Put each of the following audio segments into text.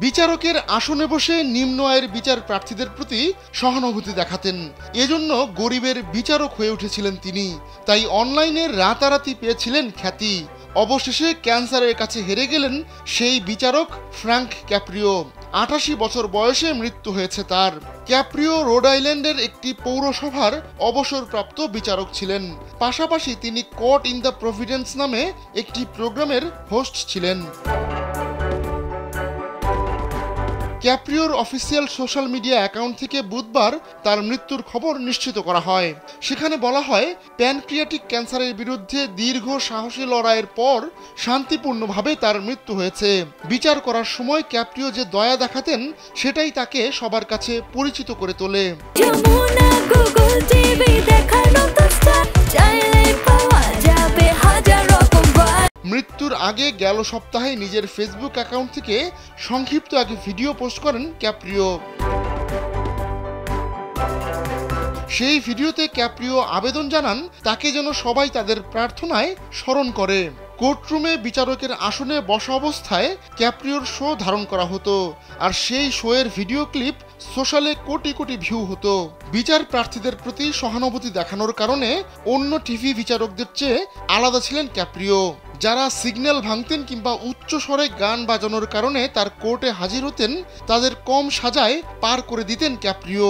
বিচারকের আসনে বসে নিম্ন আয়ের বিচার প্রার্থীদের প্রতি সহানুভূতি দেখাতেন। এজন্য গরিবের বিচারক হয়ে উঠেছিলেন তিনি। তাই অনলাইনে রাতারাতি পেয়েছিলেন খ্যাতি। অবশেষে ক্যান্সারের কাছে হেরে গেলেন সেই বিচারক ফ্র্যাঙ্ক ক্যাপ্রিও। ৮৮ বছর বয়সে মৃত্যু হয়েছে তার। ক্যাপ্রিও রোড আইল্যান্ডের একটি পৌরসভার অবসরপ্রাপ্ত বিচারক ছিলেন। পাশাপাশি তিনি কোর্ট ইন দ্য প্রভিডেন্স নামে একটি প্রোগ্রামের হোস্ট ছিলেন। ক্যাপ্রিওর অফিসিয়াল সোশ্যাল মিডিয়া অ্যাকাউন্ট থেকে বুধবার তার মৃত্যুর খবর নিশ্চিত করা হয়। সেখানে বলা হয়, প্যানক্রিয়াটিক ক্যান্সারের বিরুদ্ধে দীর্ঘ সাহসী লড়াইয়ের পর শান্তিপূর্ণভাবে তার মৃত্যু হয়েছে। বিচার করার সময় ক্যাপ্রিও যে দয়া দেখাতেন সেটাই তাকে সবার কাছে পরিচিত করে তোলে। মৃত্যুর আগে গেল সপ্তাহে নিজের ফেসবুক অ্যাকাউন্ট থেকে সংক্ষিপ্ত এক ভিডিও পোস্ট করেন ক্যাপ্রিও। সেই ভিডিওতে ক্যাপ্রিও আবেদন জানান তাকে যেন সবাই তাদের প্রার্থনায় স্মরণ করে। কোর্টরুমে বিচারকের আসনে বসা অবস্থায় ক্যাপ্রিওর শো ধারণ করা হতো, আর সেই শোয়ের video clip সোশ্যালে crore crore view হতো। বিচার প্রার্থীদের প্রতি সহানুভূতি দেখানোর কারণে অন্য টিভি বিচারকদের চেয়ে আলাদা ছিলেন ক্যাপ্রিও। যারা সিগন্যাল ভাঙতেন কিংবা উচ্চ স্বরে গান বাজানোর কারণে তার কোর্টে হাজির হতেন, তাদের কম সাজায় পার করে দিতেন ক্যাপ্রিও।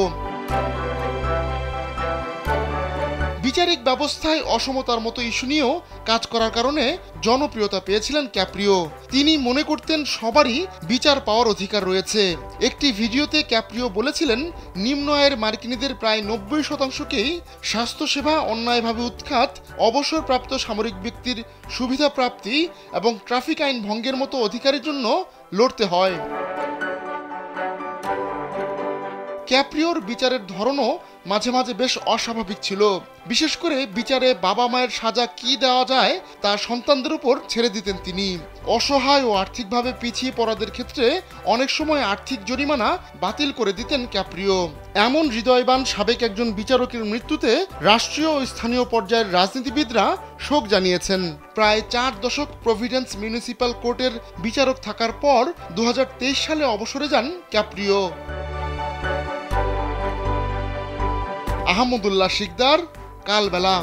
বিচারিক ব্যবস্থায় অসমতার মতো ইস্যু নিয়েও কাজ করার কারণে জনপ্রিয়তা পেয়েছিলেন ক্যাপ্রিও। তিনি মনে করতেন সবারই বিচার পাওয়ার অধিকার রয়েছে। একটি ভিডিওতে ক্যাপ্রিও বলেছিলেন, নিম্ন আয়ের মার্কিনীদের প্রায় ৯০%কেই স্বাস্থ্যসেবা অন্যায়ভাবে উৎখাত, অবসরপ্রাপ্ত সামরিক ব্যক্তির সুবিধা প্রাপ্তি এবং ট্রাফিক আইন ভঙ্গের মতো অধিকারের জন্য লড়তে হয়। ক্যাপ্রিওর বিচারের ধরনও মাঝে মাঝে বেশ অস্বাভাবিক ছিল। বিশেষ করে বিচারে বাবা মায়ের সাজা কি দেওয়া যায় তা সন্তানদের উপর ছেড়ে দিতেন তিনি। অসহায় ও আর্থিকভাবে পিছিয়ে পড়াদের ক্ষেত্রে অনেক সময় আর্থিক জরিমানা বাতিল করে দিতেন ক্যাপ্রিও। এমন হৃদয়বান সাবেক একজন বিচারকের মৃত্যুতে রাষ্ট্রীয় ও স্থানীয় পর্যায়ের রাজনীতিবিদরা শোক জানিয়েছেন। প্রায় 4 দশক প্রভিডেন্স মিউনিসিপ্যাল কোর্টের বিচারক থাকার পর 2023 সালে অবসরে যান ক্যাপ্রিও। আহমদুল্লাহ শিকদার, কালবেলা।